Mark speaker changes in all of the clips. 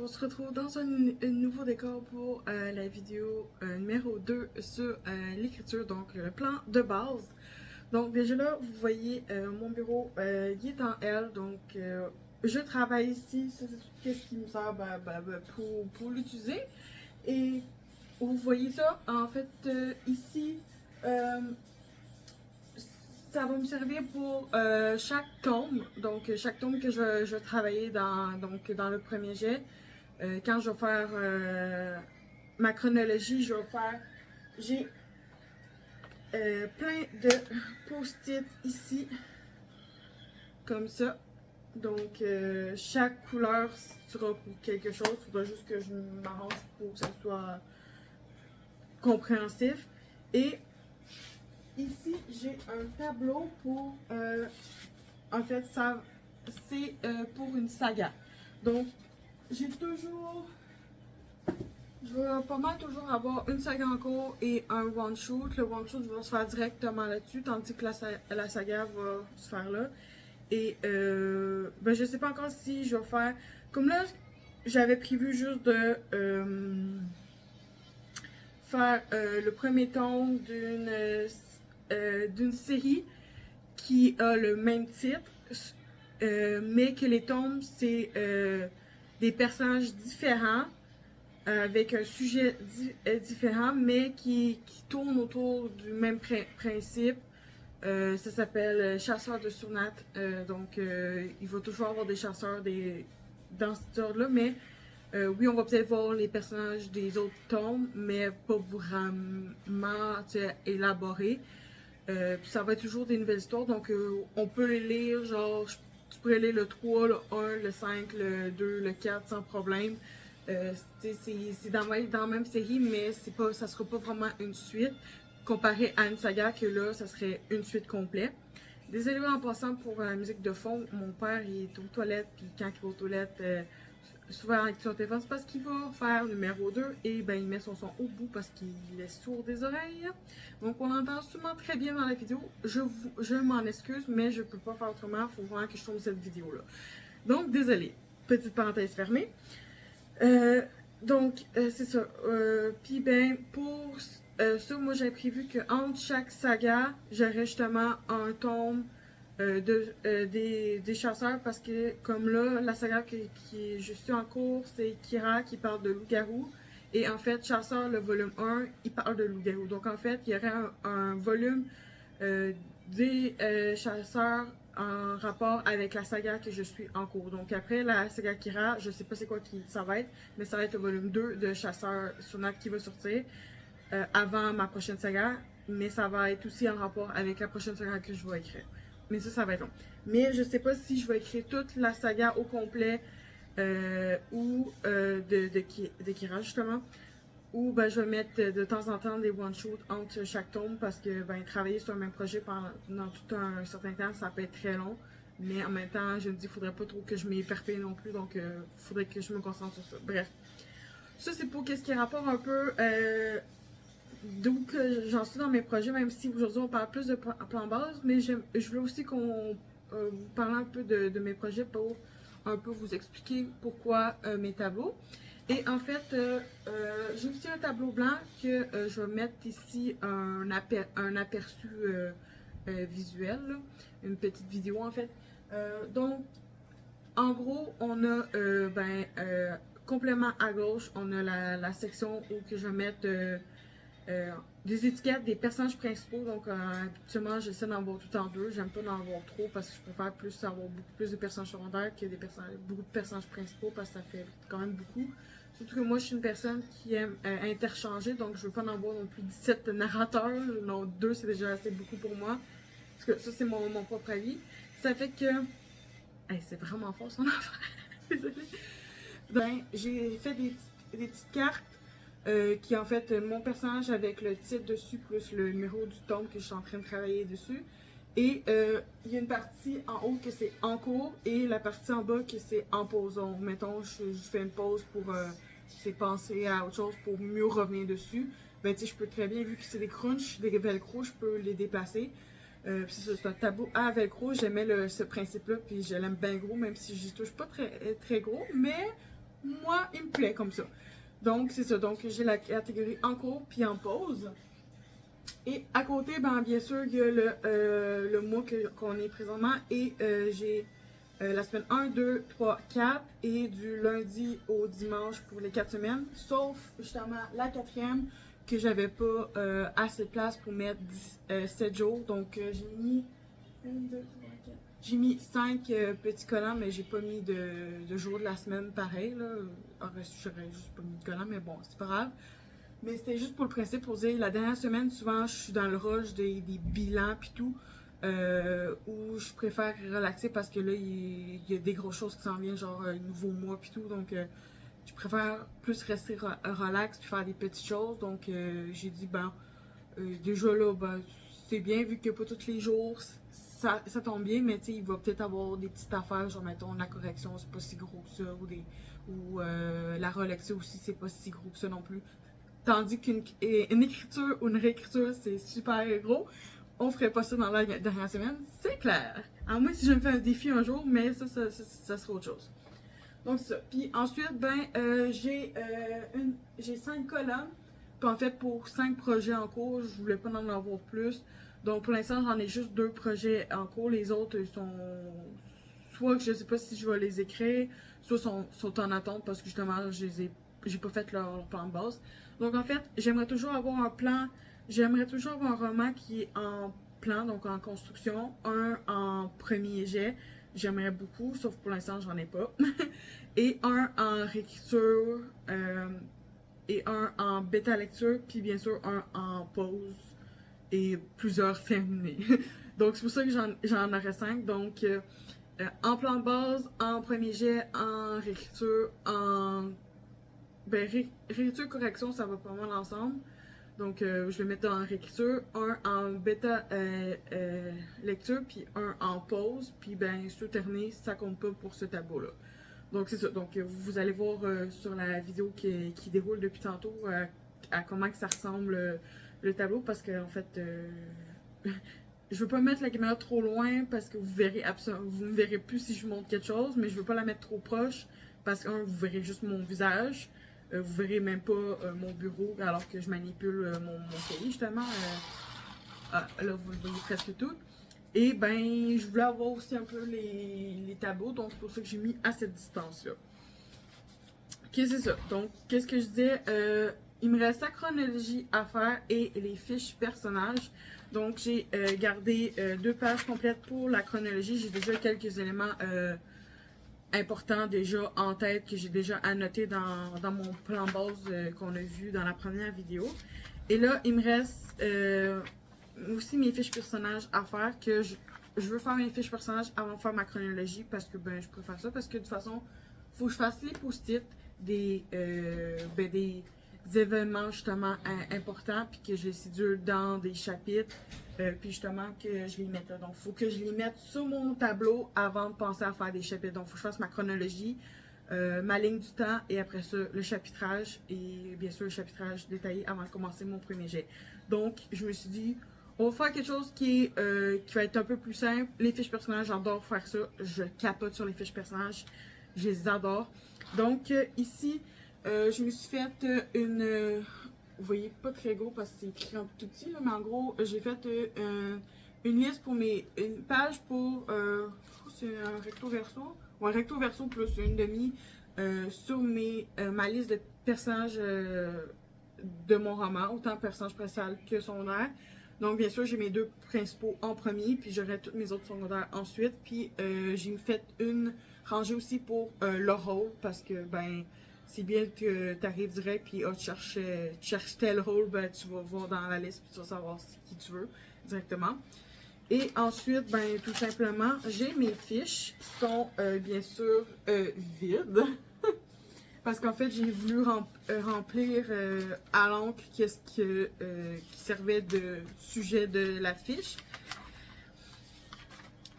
Speaker 1: on se retrouve dans un nouveau décor pour la vidéo numéro 2 sur l'écriture, donc le plan de base. Donc déjà là, vous voyez mon bureau, il est en L, donc je travaille ici, ça c'est tout ce qui me sert pour l'utiliser. Et vous voyez ça, en fait, ici, ça va me servir pour chaque tome. Donc, chaque tome que je vais travailler dans le premier jet. Quand je vais faire ma chronologie, je vais faire. J'ai plein de post-it ici, comme ça. Donc, chaque couleur sera pour quelque chose. Il faudra juste que je m'arrange pour que ça soit compréhensif. Et ici, j'ai un tableau pour. En fait, ça c'est pour une saga. Donc, j'ai toujours. Je vais pas mal toujours avoir une saga en cours et un one-shot. Le one-shot va se faire directement là-dessus, tandis que la saga va se faire là. Et ben, je sais pas encore si je vais faire. Comme là, j'avais prévu juste de faire le premier tome d'une série qui a le même titre, mais que les tomes, c'est des personnages différents, avec un sujet différent, mais qui tourne autour du même principe. Ça s'appelle Chasseurs de Surnat. Donc, il va toujours avoir des chasseurs dans cet ordre-là, mais oui, on va peut-être voir les personnages des autres tomes, mais pas vraiment élaborés. Puis ça va être toujours des nouvelles histoires, donc on peut les lire, genre, tu pourrais lire le 3, le 1, le 5, le 2, le 4 sans problème. C'est dans la même série, mais ça sera pas vraiment une suite, comparé à une saga que là, ça serait une suite complète. Désolé en passant pour la musique de fond, mon père il est aux toilettes, puis quand il va aux toilettes, souvent avec son téléphone, c'est parce qu'il va faire numéro 2 et ben il met son son au bout parce qu'il est sourd des oreilles. Donc on entend sûrement très bien dans la vidéo. Je m'en excuse, mais je peux pas faire autrement. Il faut vraiment que je tourne cette vidéo-là. Donc désolé. Petite parenthèse fermée. Donc c'est ça. Puis ben pour ça, moi j'avais prévu qu'entre chaque saga, j'aurais justement un tome des chasseurs, parce que comme là, la saga qui est juste en cours, c'est Kira qui parle de loup-garou. Et en fait, Chasseur, le volume 1, il parle de loup-garou. Donc en fait, il y aurait un volume des chasseurs en rapport avec la saga que je suis en cours. Donc après la saga Kira, je sais pas c'est quoi ça va être, mais ça va être le volume 2 de Chasseur Surnat qui va sortir avant ma prochaine saga. Mais ça va être aussi en rapport avec la prochaine saga que je vais écrire. Mais ça va être long. Mais je sais pas si je vais écrire toute la saga au complet ou de Kira justement. Ou ben, je vais mettre de temps en temps des one-shots entre chaque tome, parce que ben, travailler sur un même projet pendant tout un certain temps, ça peut être très long. Mais en même temps, je me dis qu'il faudrait pas trop que je m'éperpille non plus, donc il faudrait que je me concentre sur ça. Bref. Ça, c'est pour qu'est-ce qui rapporte un peu d'où que j'en suis dans mes projets, même si aujourd'hui on parle plus de plan base, mais je voulais aussi qu'on vous parle un peu de mes projets pour un peu vous expliquer pourquoi mes tableaux. Et en fait, j'ai aussi un tableau blanc que je vais mettre ici un aperçu visuel, là, une petite vidéo en fait. Donc, en gros, on a complément à gauche, on a la section où que je vais mettre des étiquettes des personnages principaux. Donc habituellement j'essaie d'en avoir tout en deux. J'aime pas d'en avoir trop parce que je préfère plus avoir beaucoup plus de personnages secondaires que beaucoup de personnages principaux, parce que ça fait quand même beaucoup. Surtout que moi je suis une personne qui aime interchanger, donc je veux pas en avoir non plus 17 narrateurs. Non, 2 c'est déjà assez beaucoup pour moi. Parce que ça c'est mon propre avis. Ça fait que. Hey, c'est vraiment fort son affaire. Désolée. Ben, j'ai fait des petites cartes qui est en fait mon personnage avec le titre dessus plus le numéro du tome que je suis en train de travailler dessus. Et il y a une partie en haut que c'est en cours et la partie en bas que c'est en pause. Donc, mettons, je fais une pause pour penser à autre chose pour mieux revenir dessus. Ben, tu sais, je peux très bien, vu que c'est des crunchs, des velcro, je peux les déplacer. C'est un tableau à velcro, j'aimais ce principe-là, puis je l'aime bien gros, même si je touche pas très, très gros, mais moi, il me plaît comme ça. Donc, c'est ça. Donc, j'ai la catégorie en cours puis en pause. Et à côté, ben, bien sûr, il y a le mois qu'on est présentement. Et j'ai la semaine 1, 2, 3, 4 et du lundi au dimanche pour les 4 semaines. Sauf, justement, la quatrième que j'avais pas assez de place pour mettre 7 jours. Donc, j'ai mis 1, 2, 3, 4. J'ai mis 5 petits collants, mais j'ai pas mis de jours de la semaine pareil. Là. En reste, j'aurais juste pas mis de collants, mais bon, c'est pas grave. Mais c'était juste pour le principe, pour dire, la dernière semaine, souvent, je suis dans le rush des bilans pis tout, où je préfère relaxer parce que là, il y a des grosses choses qui s'en viennent, genre un nouveau mois pis tout, donc je préfère plus rester relax puis faire des petites choses, donc j'ai dit, ben, déjà là, ben, c'est bien, vu que pas tous les jours, ça tombe bien, mais tu sais, il va peut-être avoir des petites affaires, genre, mettons, la correction, c'est pas si gros que ça, ou la relecture aussi, c'est pas si gros que ça non plus. Tandis qu'une écriture ou une réécriture, c'est super gros. On ferait pas ça dans la dernière semaine, c'est clair. À moins si je me fais un défi un jour, mais ça sera autre chose. Donc c'est ça. Puis ensuite, ben, j'ai 5 colonnes. Puis en fait, pour 5 projets en cours, je voulais pas en avoir plus. Donc pour l'instant, j'en ai juste 2 projets en cours. Les autres sont soit que je sais pas si je vais les écrire, soit sont en attente parce que justement, j'ai pas fait leur plan de base. Donc en fait, j'aimerais toujours avoir un plan, j'aimerais toujours avoir un roman qui est en plan, donc en construction, un en premier jet, j'aimerais beaucoup, sauf pour l'instant, j'en ai pas, et un en réécriture, et un en bêta lecture, puis bien sûr un en pause, et plusieurs terminés. Donc c'est pour ça que j'en aurais 5, donc en plan de base, en premier jet, en réécriture, en ben, réécriture correction, ça va pas mal ensemble. Donc, je vais mettre en réécriture, un en bêta lecture, puis un en pause. Puis, ben, ce terminé, ça compte pas pour ce tableau-là. Donc, c'est ça. Donc, vous allez voir sur la vidéo qui déroule depuis tantôt à comment que ça ressemble le tableau. Parce que, en fait, je veux pas mettre la caméra trop loin parce que vous me verrez plus si je montre quelque chose. Mais je veux pas la mettre trop proche parce que, vous verrez juste mon visage. Vous verrez même pas mon bureau alors que je manipule mon cahier justement. Là, vous le voyez presque tout. Et ben, je voulais avoir aussi un peu les tableaux, donc c'est pour ça que j'ai mis à cette distance-là. Ok, c'est ça. Donc, qu'est-ce que je disais? Il me reste la chronologie à faire et les fiches personnages. Donc, j'ai gardé 2 pages complètes pour la chronologie. J'ai déjà quelques éléments important déjà en tête que j'ai déjà annoté dans mon plan de base qu'on a vu dans la première vidéo. Et là, il me reste aussi mes fiches personnages à faire que je veux faire mes fiches personnages avant de faire ma chronologie parce que ben je préfère ça parce que de toute façon, faut que je fasse les post-it des événements justement importants puis que je les sédule dans des chapitres puis justement que je les mette là. Donc, il faut que je les mette sur mon tableau avant de penser à faire des chapitres. Donc, il faut que je fasse ma chronologie, ma ligne du temps et après ça, le chapitrage et bien sûr le chapitrage détaillé avant de commencer mon premier jet. Donc, je me suis dit, on va faire quelque chose qui va être un peu plus simple. Les fiches personnages, j'adore faire ça. Je capote sur les fiches personnages. Je les adore. Donc, ici, je me suis fait vous voyez pas très gros parce que c'est écrit en tout petit, là, mais en gros, j'ai fait une liste pour une page pour, c'est un recto verso, ou un recto verso plus une demi sur ma liste de personnages de mon roman, autant personnage principal que secondaire. Donc, bien sûr, j'ai mes 2 principaux en premier, puis j'aurai toutes mes autres secondaires ensuite. Puis, j'ai fait une rangée aussi pour le rôle, parce que, ben, c'est bien que tu arrives direct, puis tu cherches tel rôle, ben, tu vas voir dans la liste, puis tu vas savoir qui tu veux directement. Et ensuite, ben, tout simplement, j'ai mes fiches qui sont, bien sûr, vides. Parce qu'en fait, j'ai voulu remplir à l'encre qu'est-ce qui servait de sujet de la fiche.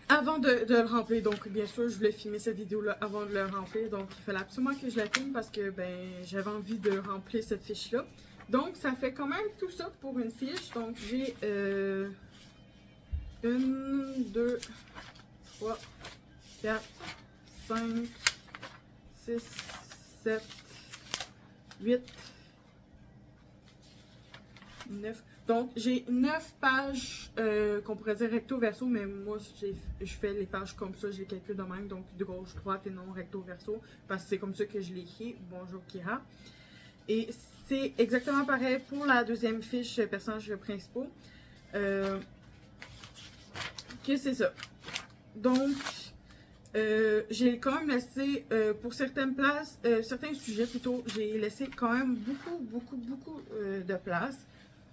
Speaker 1: Avant de le remplir, donc bien sûr, je voulais filmer cette vidéo-là avant de le remplir. Donc, il fallait absolument que je la filme parce que ben j'avais envie de remplir cette fiche-là. Donc, ça fait quand même tout ça pour une fiche. Donc, j'ai 1, 2, 3, 4, 5, 6, 7, 8, 9. Donc, j'ai 9 pages qu'on pourrait dire recto verso, mais moi, je fais les pages comme ça, je les calcule de même, donc de gauche, droite et non recto verso, parce que c'est comme ça que je l'ai écrit. Bonjour Kira. Et c'est exactement pareil pour la deuxième fiche personnages principaux. Que c'est ça. Donc, j'ai quand même laissé, pour certaines places, certains sujets plutôt, j'ai laissé quand même beaucoup de place.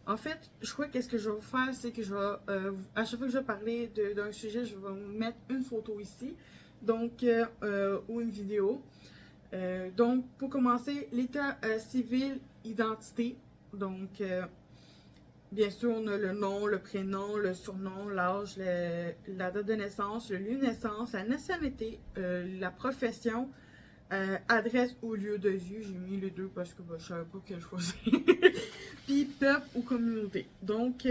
Speaker 1: En fait, je crois qu'est-ce que je vais faire, c'est que je vais, à chaque fois que je vais parler d'un sujet, je vais mettre une photo ici, donc, ou une vidéo. Donc, pour commencer, l'état civil, identité. Donc, bien sûr, on a le nom, le prénom, le surnom, l'âge, la date de naissance, le lieu de naissance, la nationalité, la profession, adresse ou lieu de vie. J'ai mis les deux parce que je ne savais pas quel choisir. Puis peuple ou communauté. Donc,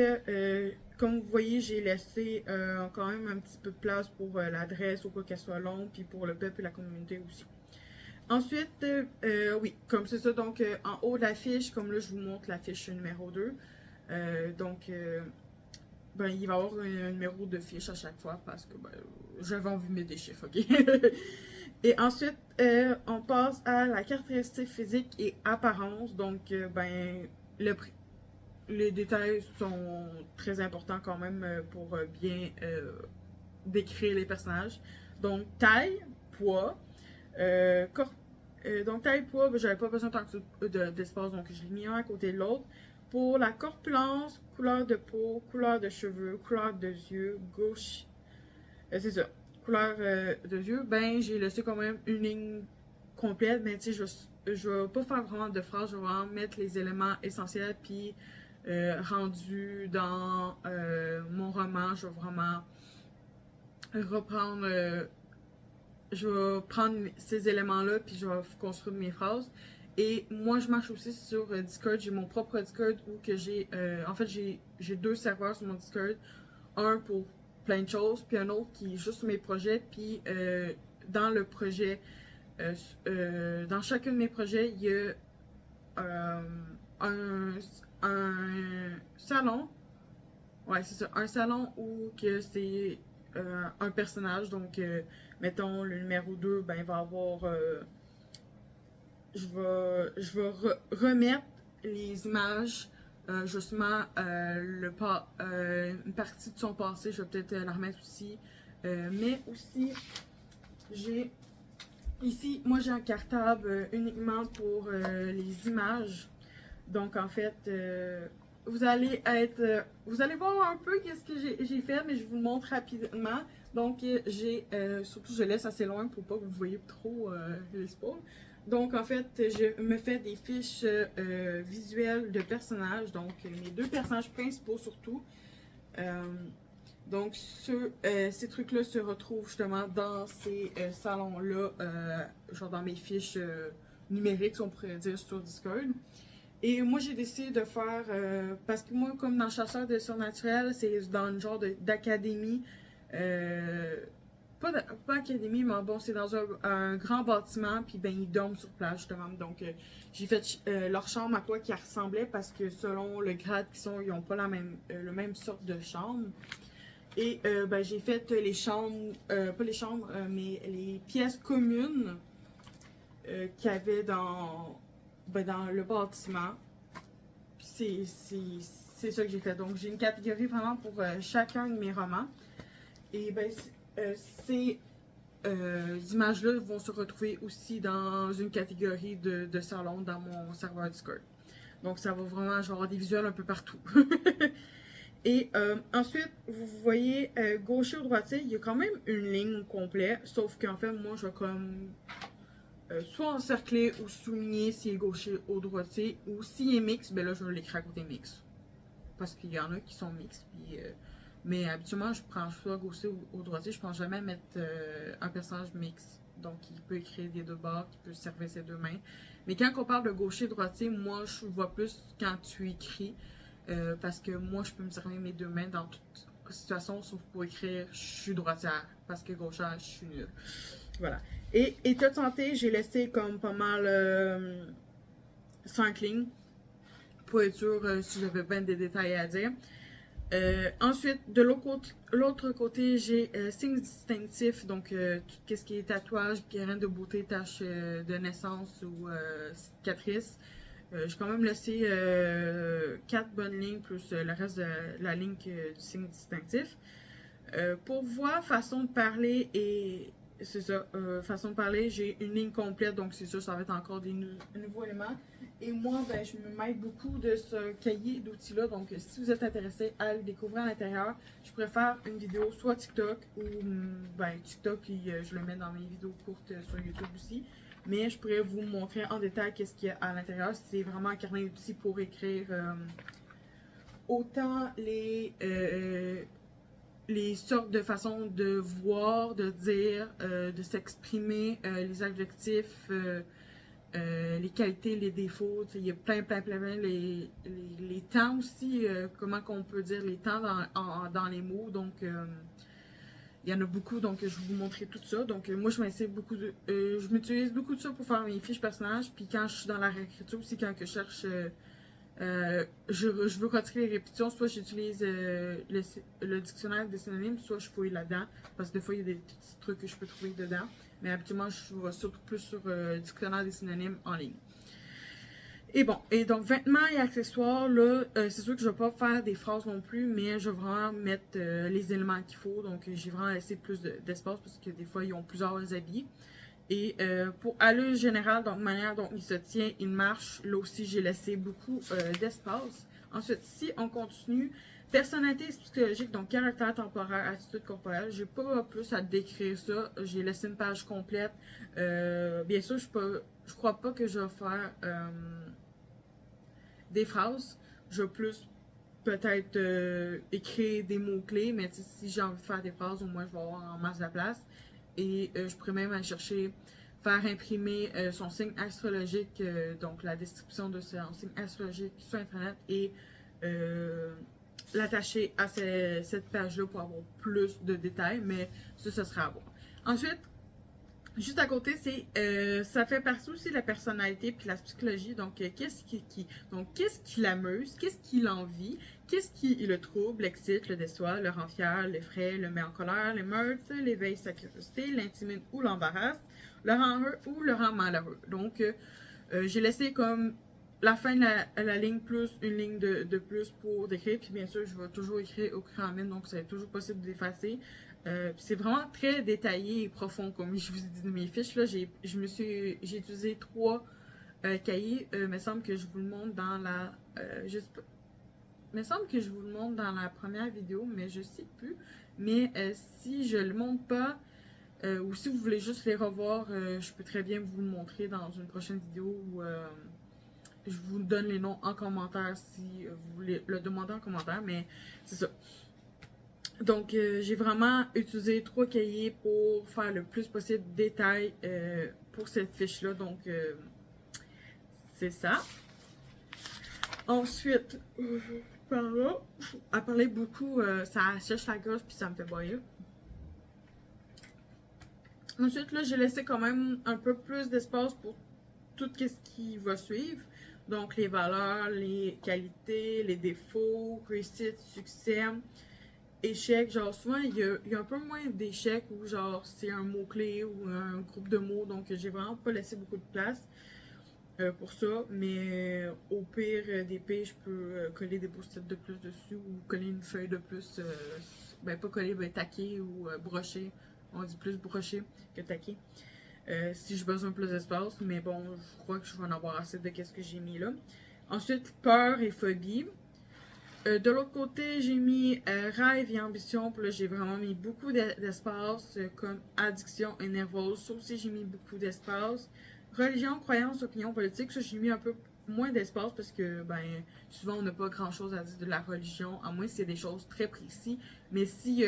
Speaker 1: comme vous voyez, j'ai laissé quand même un petit peu de place pour l'adresse ou quoi qu'elle soit longue, puis pour le peuple et la communauté aussi. Ensuite, oui, comme c'est ça, donc en haut de la fiche, comme là je vous montre la fiche numéro 2, donc ben, il va y avoir un numéro de fiche à chaque fois parce que ben, j'avais envie de mettre des chiffres, ok? Et ensuite, on passe à la caractéristique physique et apparence, donc ben, les détails sont très importants quand même pour bien décrire les personnages. Donc, taille, poids, donc taille, poids, ben, j'avais pas besoin tant d'espace, donc je l'ai mis un à côté de l'autre. Pour la corpulence, couleur de peau, couleur de cheveux, couleur de yeux, gauche, c'est ça, couleur de yeux, ben j'ai laissé quand même une ligne complète, mais tu sais, je vais pas faire vraiment de phrases, je vais vraiment mettre les éléments essentiels, puis rendu dans mon roman, je vais vraiment reprendre, je vais prendre ces éléments-là, puis je vais construire mes phrases. Et moi, je marche aussi sur Discord. J'ai mon propre Discord où que j'ai... en fait, j'ai deux serveurs sur mon Discord. Un pour plein de choses, puis un autre qui est juste sur mes projets. Puis dans le projet, dans chacun de mes projets, il y a un salon. Ouais, c'est ça. Un salon où que c'est un personnage. Donc, mettons, le numéro 2, ben, il va avoir... je vais remettre les images, justement, une partie de son passé, je vais peut-être la remettre aussi. Mais aussi, j'ai ici, moi j'ai un cartable uniquement pour les images. Donc en fait, vous allez voir un peu qu'est-ce que j'ai fait, mais je vous le montre rapidement. Donc surtout je laisse assez loin pour pas que vous voyez trop les spoils. Donc en fait, je me fais des fiches visuelles de personnages, donc mes deux personnages principaux surtout. Donc ces trucs-là se retrouvent justement dans ces salons-là, genre dans mes fiches numériques, on pourrait dire, sur Discord. Et moi, j'ai décidé de faire, parce que moi, comme dans Chasseur de surnaturel, c'est dans une genre d'académie, pas académie, mais bon, c'est dans un grand bâtiment, puis ben, ils dorment sur place, justement. Donc, j'ai fait leur chambre à quoi qui ressemblait, parce que selon le grade qu'ils sont, ils n'ont pas le même sorte de chambre. Et ben, j'ai fait les chambres, pas les chambres, mais les pièces communes qu'il y avait dans le bâtiment. C'est ça que j'ai fait. Donc, j'ai une catégorie vraiment pour chacun de mes romans. Et ben, ces images-là vont se retrouver aussi dans une catégorie de salon dans mon serveur Discord. Donc, ça va vraiment genre des visuels un peu partout. Et ensuite, vous voyez gaucher ou droitier, il y a quand même une ligne complète, sauf qu'en fait, moi, je vais comme soit encercler ou souligner s'il est gaucher ou droitier, ou s'il est mix, ben là, je vais l'écrire à côté mix. Parce qu'il y en a qui sont mix, puis, mais habituellement, je prends soit gaucher ou droitier, je pense jamais mettre un personnage mix. Donc, il peut écrire des deux bords, il peut servir ses deux mains. Mais quand on parle de gaucher-droitier, moi, je vois plus quand tu écris. Parce que moi, je peux me servir mes deux mains dans toute situation, sauf pour écrire « je suis droitière », parce que gauchère, je suis nulle. Voilà. Et état de santé, j'ai laissé comme pas mal 5 lignes pour être sûr si j'avais bien des détails à dire. Ensuite, de l'autre côté, j'ai signes distinctifs, donc tout ce qui est tatouage, grain de beauté, taches de naissance ou cicatrices. J'ai quand même laissé 4 bonnes lignes plus le reste de la ligne du signe distinctif. Pour voix, façon de parler et c'est ça, façon de parler, j'ai une ligne complète, donc c'est sûr, ça va être encore des nouveaux éléments. Et moi, ben, je me m'aide beaucoup de ce cahier d'outils-là, donc si vous êtes intéressé à le découvrir à l'intérieur, je pourrais faire une vidéo soit TikTok ou ben, TikTok, puis je le mets dans mes vidéos courtes sur YouTube aussi. Mais je pourrais vous montrer en détail qu'est-ce qu'il y a à l'intérieur. C'est vraiment un carnet d'outils pour écrire autant les sortes de façons de voir, de dire, de s'exprimer, les adjectifs, les qualités, les défauts. Il y a plein, les temps aussi, comment qu'on peut dire les temps dans les mots. Donc, il y en a beaucoup, donc je vais vous montrer tout ça. Donc, moi, je m'utilise beaucoup de ça pour faire mes fiches personnages. Puis quand je suis dans la réécriture aussi, quand je cherche... je veux retirer les répétitions, soit j'utilise le dictionnaire des synonymes, soit je fouille là-dedans, parce que des fois il y a des petits trucs que je peux trouver dedans, mais habituellement je vais surtout plus sur le dictionnaire des synonymes en ligne. Et bon, et donc vêtements et accessoires, là, c'est sûr que je vais pas faire des phrases non plus, mais je vais vraiment mettre les éléments qu'il faut, donc j'ai vraiment laissé plus d'espace, parce que des fois ils ont plusieurs habits. Et pour allure générale, donc manière dont il se tient, il marche, là aussi j'ai laissé beaucoup d'espace. Ensuite, si on continue, personnalité psychologique, donc caractère temporaire, attitude corporelle, j'ai pas plus à décrire ça, j'ai laissé une page complète. Bien sûr, je crois pas que je vais faire des phrases, je vais plus peut-être écrire des mots-clés, mais si j'ai envie de faire des phrases, au moins je vais avoir en masse de place. Et je pourrais même aller chercher, faire imprimer son signe astrologique, donc la description de son signe astrologique sur Internet et l'attacher à cette page-là pour avoir plus de détails, mais ça sera à voir. Ensuite, juste à côté, ça fait partie aussi de la personnalité puis de la psychologie. Donc, qu'est-ce qui l'amuse, qu'est-ce qui l'envie, qu'est-ce qui le trouble, l'excite, le déçoit, le rend fier, l'effraie, le met en colère, l'émeute, l'éveille sa curiosité, l'intimide ou l'embarrasse, le rend heureux ou le rend malheureux. Donc, j'ai laissé comme la fin de la ligne plus une ligne de plus pour décrire. Puis bien sûr, je vais toujours écrire au crayon, donc c'est toujours possible d'effacer. C'est vraiment très détaillé et profond, comme je vous ai dit de mes fiches. Là, j'ai utilisé 3 cahiers. Me semble que je vous le montre dans la. Me semble que je vous le montre dans la première vidéo, mais je sais plus. Mais si je le montre pas, ou si vous voulez juste les revoir, je peux très bien vous le montrer dans une prochaine vidéo où je vous donne les noms en commentaire si vous voulez le demander en commentaire, mais c'est ça. Donc, j'ai vraiment utilisé 3 cahiers pour faire le plus possible de détails pour cette fiche-là. Donc, c'est ça. Ensuite, par là, à parler beaucoup, ça sèche la gorge puis ça me fait boire. Ensuite, là, j'ai laissé quand même un peu plus d'espace pour tout ce qui va suivre. Donc, les valeurs, les qualités, les défauts, réussite, succès, échec. Genre, souvent, il y a un peu moins d'échecs où, genre, c'est un mot-clé ou un groupe de mots. Donc, j'ai vraiment pas laissé beaucoup de place pour ça. Mais au pire des pires, je peux coller des post-it de plus dessus ou coller une feuille de plus. Ben, pas coller, ben, taquer ou brocher. On dit plus brocher que taquer. Si j'ai besoin de plus d'espace, mais bon, je crois que je vais en avoir assez de ce que j'ai mis là. Ensuite, peur et phobie. De l'autre côté, j'ai mis rêve et ambition. Puis là, j'ai vraiment mis beaucoup d'espace, comme addiction et nervose. Ça aussi, j'ai mis beaucoup d'espace. Religion, croyance, opinion politique. Ça, j'ai mis un peu moins d'espace parce que, ben, souvent, on n'a pas grand-chose à dire de la religion, à moins que c'est des choses très précises. Mais si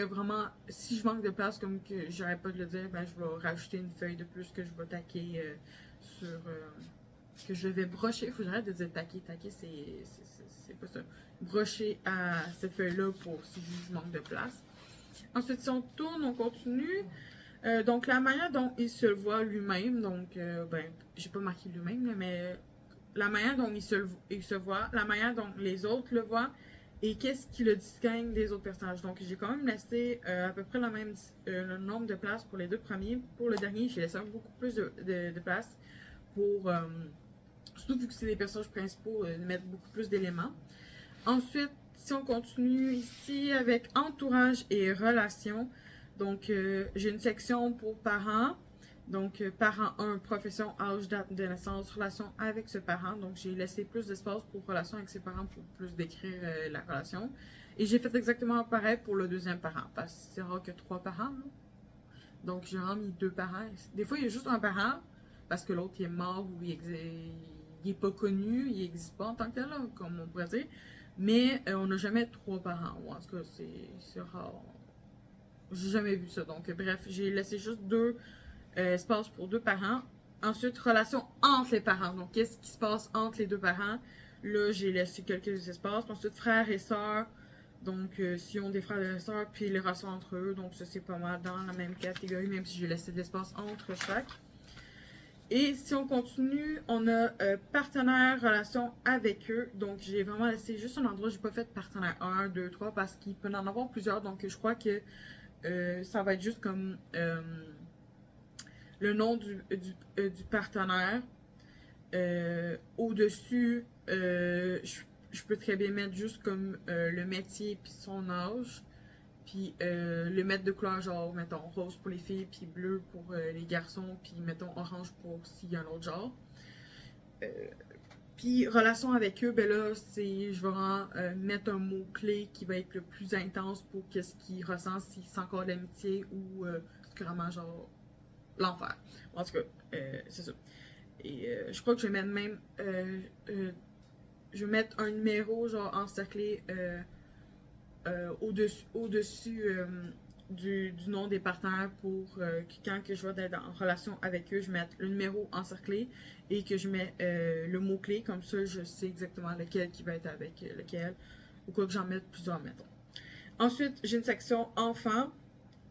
Speaker 1: si je manque de place, comme que j'arrête pas de le dire, ben, je vais rajouter une feuille de plus que je vais taquer que je vais brocher. Il faut que j'arrête de dire taquer. Taquer, c'est pas ça. Brocher à cette feuille-là pour si je manque de place. Ensuite, si on tourne, on continue. Donc, la manière dont il se voit lui-même, donc, ben, j'ai pas marqué lui-même, là, mais la manière dont il se voit, la manière dont les autres le voient, et qu'est-ce qui le distingue des autres personnages. Donc, j'ai quand même laissé à peu près le nombre de places pour les deux premiers. Pour le dernier, j'ai laissé beaucoup plus de place pour, surtout vu que c'est des personnages principaux, mettre beaucoup plus d'éléments. Ensuite, si on continue ici avec entourage et relations, donc j'ai une section pour parents. Donc, parent 1, profession, âge, date de naissance, relation avec ce parent. Donc, j'ai laissé plus d'espace pour relation avec ses parents pour plus décrire la relation. Et j'ai fait exactement pareil pour le deuxième parent, parce que c'est rare que 3 parents. Là. Donc, j'ai vraiment mis 2 parents. Des fois, il y a juste un parent, parce que l'autre, il est mort ou il est pas connu, il n'existe pas en tant que tel, là, comme on pourrait dire. Mais on n'a jamais 3 parents. Ou en tout cas, c'est rare. J'ai jamais vu ça. Donc, bref, j'ai laissé juste 2 espaces pour 2 parents. Ensuite, relation entre les parents. Donc, qu'est-ce qui se passe entre les 2 parents? Là, j'ai laissé quelques espaces. Ensuite, frères et sœurs. Donc, s'ils ont des frères et sœurs, puis les relations entre eux. Donc, ça, c'est pas mal dans la même catégorie, même si j'ai laissé de l'espace entre chaque. Et si on continue, on a partenaire, relation avec eux. Donc, j'ai vraiment laissé juste un endroit. J'ai pas fait partenaire 1, 2, 3 parce qu'il peut en avoir plusieurs. Donc, je crois que ça va être juste comme le nom du partenaire. Au-dessus, je peux très bien mettre juste comme le métier puis son âge. Puis le mettre de couleur genre, mettons, rose pour les filles, puis bleu pour les garçons, puis mettons orange pour s'il y a un autre genre. Puis relation avec eux, ben là, je vais vraiment mettre un mot-clé qui va être le plus intense pour qu'est-ce qu'ils ressentent, si c'est encore l'amitié ou c'est vraiment genre l'enfer. En tout cas, c'est ça. Et je crois que je vais mettre même. Je vais mettre un numéro genre encerclé au-dessus du nom des partenaires pour que quand que je vais être en relation avec eux, je mette le numéro encerclé et que je mets le mot-clé. Comme ça, je sais exactement lequel qui va être avec lequel. Ou quoi que j'en mette plusieurs, mettons. Ensuite, j'ai une section enfants.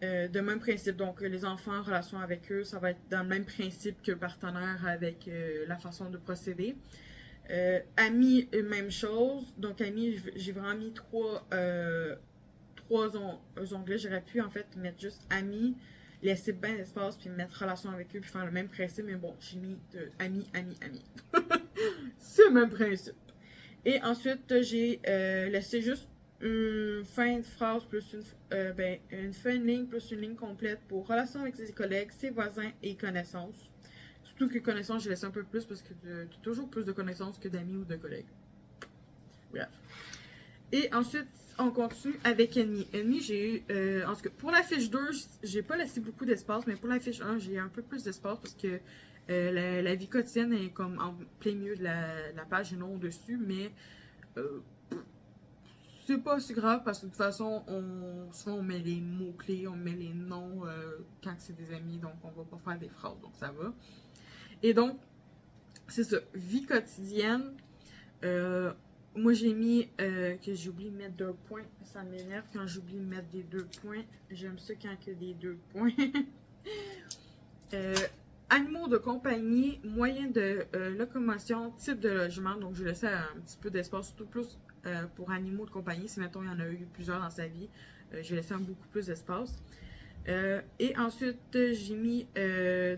Speaker 1: De même principe, donc les enfants en relation avec eux, ça va être dans le même principe que partenaire avec la façon de procéder. Amis, même chose. Donc amis, j'ai vraiment mis trois onglets. J'aurais pu en fait mettre juste amis, laisser bien d'espace, puis mettre relation avec eux, puis faire le même principe. Mais bon, j'ai mis amis, amis, amis. C'est le même principe. Et ensuite, j'ai laissé juste une fin de phrase plus une fin de ligne plus une ligne complète pour relation avec ses collègues, ses voisins et connaissances. Surtout que connaissances, j'ai laissé un peu plus parce que tu as toujours plus de connaissances que d'amis ou de collègues. Bref. Et ensuite, on continue avec ennemis. Ennemis, j'ai eu, en tout cas, pour la fiche 2, j'ai pas laissé beaucoup d'espace, mais pour la fiche 1, j'ai un peu plus d'espace parce que la vie quotidienne est comme en plein milieu de la page et non au-dessus, mais c'est pas si grave parce que de toute façon, souvent on met les mots-clés, on met les noms quand c'est des amis, donc on va pas faire des phrases, donc ça va. Et donc, c'est ça, vie quotidienne. Moi j'ai mis que j'ai oublié de mettre 2 points. Ça m'énerve quand j'oublie de mettre des 2 points. J'aime ça quand il y a des 2 points. Animaux de compagnie, moyens de locomotion, type de logement. Donc je laissais un petit peu d'espace, surtout plus pour animaux de compagnie. Si mettons il y en a eu plusieurs dans sa vie, j'ai laissé beaucoup plus d'espace. Et ensuite, j'ai mis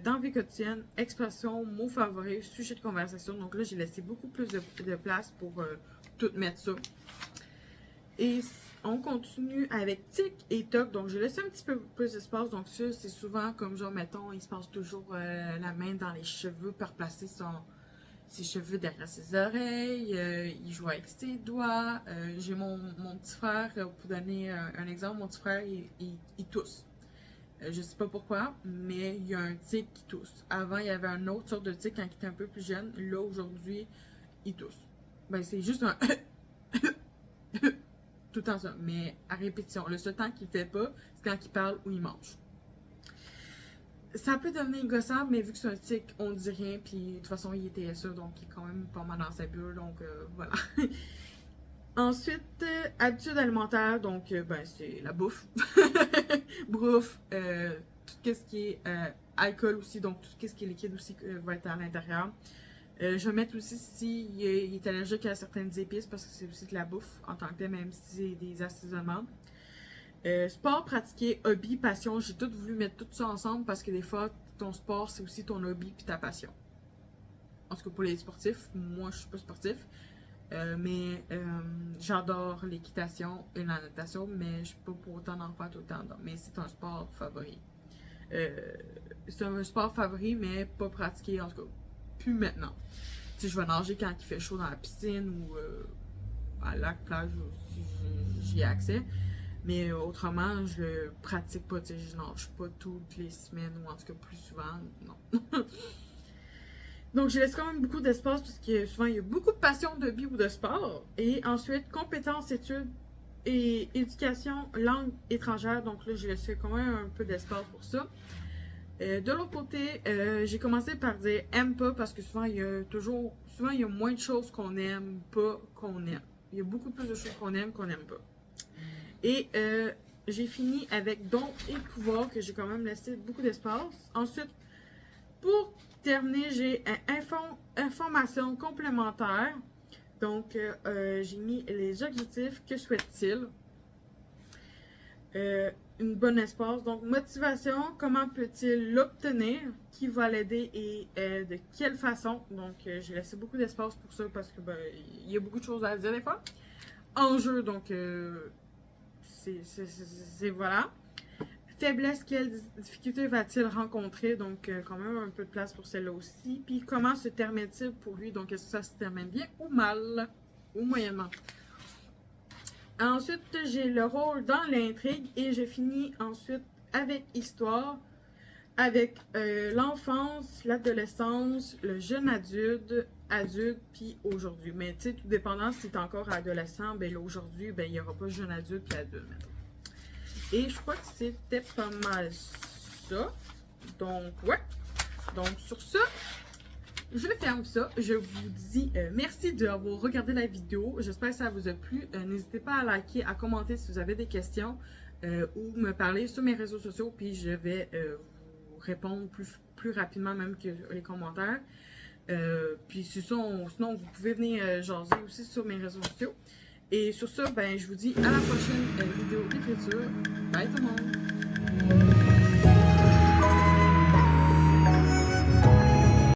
Speaker 1: dans vie quotidienne, expression, mots favoris, sujet de conversation. Donc là, j'ai laissé beaucoup plus de place pour tout mettre ça. Et on continue avec tic et toc. Donc, j'ai laissé un petit peu plus d'espace. Donc, ça, c'est souvent comme genre, mettons, il se passe toujours la main dans les cheveux pour placer ses cheveux derrière ses oreilles. Il joue avec ses doigts. J'ai mon petit frère, pour donner un exemple, mon petit frère, il tousse. Je sais pas pourquoi, mais il y a un tic qui tousse. Avant, il y avait un autre sorte de tic quand il était un peu plus jeune. Là, aujourd'hui, il tousse. Ben, c'est juste un tout le temps ça, mais à répétition. Le seul temps qu'il fait pas, c'est quand il parle ou il mange. Ça peut devenir gossant, mais vu que c'est un tic, on dit rien, puis de toute façon, il était ça, donc il est quand même pas mal dans sa bulle, donc voilà. Ensuite, habitudes alimentaires, donc ben, c'est la bouffe. Bouffe, ce qui est alcool aussi, donc tout ce qui est liquide aussi va être à l'intérieur. Je vais mettre aussi s'il est allergique à certaines épices parce que c'est aussi de la bouffe en tant que tel, même si c'est des assaisonnements. Sport, pratiquer, hobby, passion, j'ai tout voulu mettre tout ça ensemble parce que des fois, ton sport, c'est aussi ton hobby puis ta passion. En tout cas, pour les sportifs, moi, je suis pas sportif, mais j'adore l'équitation et la natation, mais je suis pas pour autant d'en faire tout le temps. Mais c'est un sport favori. C'est un sport favori, mais pas pratiqué, en tout cas, plus maintenant. Tu sais, je vais nager quand il fait chaud dans la piscine ou à lac, plage, si j'y ai accès. Mais autrement, je pratique pas, tu sais, je nage pas toutes les semaines ou en tout cas plus souvent, non. Donc, je laisse quand même beaucoup d'espace parce que souvent, il y a beaucoup de passion de vie ou de sport. Et ensuite, compétences, études et éducation, langue étrangère. Donc là, j'ai laissé quand même un peu d'espace pour ça. De l'autre côté, j'ai commencé par dire aime pas parce que souvent, il y a moins de choses qu'on aime pas qu'on aime. Il y a beaucoup plus de choses qu'on aime pas. Et j'ai fini avec dons et pouvoirs que j'ai quand même laissé beaucoup d'espace. Ensuite, pour terminer, j'ai information complémentaire. Donc, j'ai mis les objectifs. Que souhaite-t-il? Une bonne espace. Donc, motivation. Comment peut-il l'obtenir? Qui va l'aider et de quelle façon? Donc, j'ai laissé beaucoup d'espace pour ça parce que il y a beaucoup de choses à dire des fois. Enjeu, donc, c'est voilà. Faiblesse, quelle difficulté va-t-il rencontrer? Donc, quand même un peu de place pour celle-là aussi. Puis, comment se termine-t-il pour lui? Donc, est-ce que ça se termine bien ou mal? Ou moyennement? Ensuite, j'ai le rôle dans l'intrigue et je finis ensuite avec histoire, avec l'enfance, l'adolescence, le jeune adulte, puis aujourd'hui. Mais tu sais, tout dépendant si tu es encore adolescent, ben là, aujourd'hui, ben il n'y aura pas jeune adulte puis adulte. Et je crois que c'était pas mal ça. Donc, ouais. Donc, sur ça, je ferme ça. Je vous dis merci d'avoir regardé la vidéo. J'espère que ça vous a plu. N'hésitez pas à liker, à commenter si vous avez des questions ou me parler sur mes réseaux sociaux. Puis, je vais vous répondre plus rapidement même que les commentaires. Puis, sinon, vous pouvez venir jaser aussi sur mes réseaux sociaux. Et sur ça, ben, je vous dis à la prochaine vidéo d'écriture. Bye tout le monde!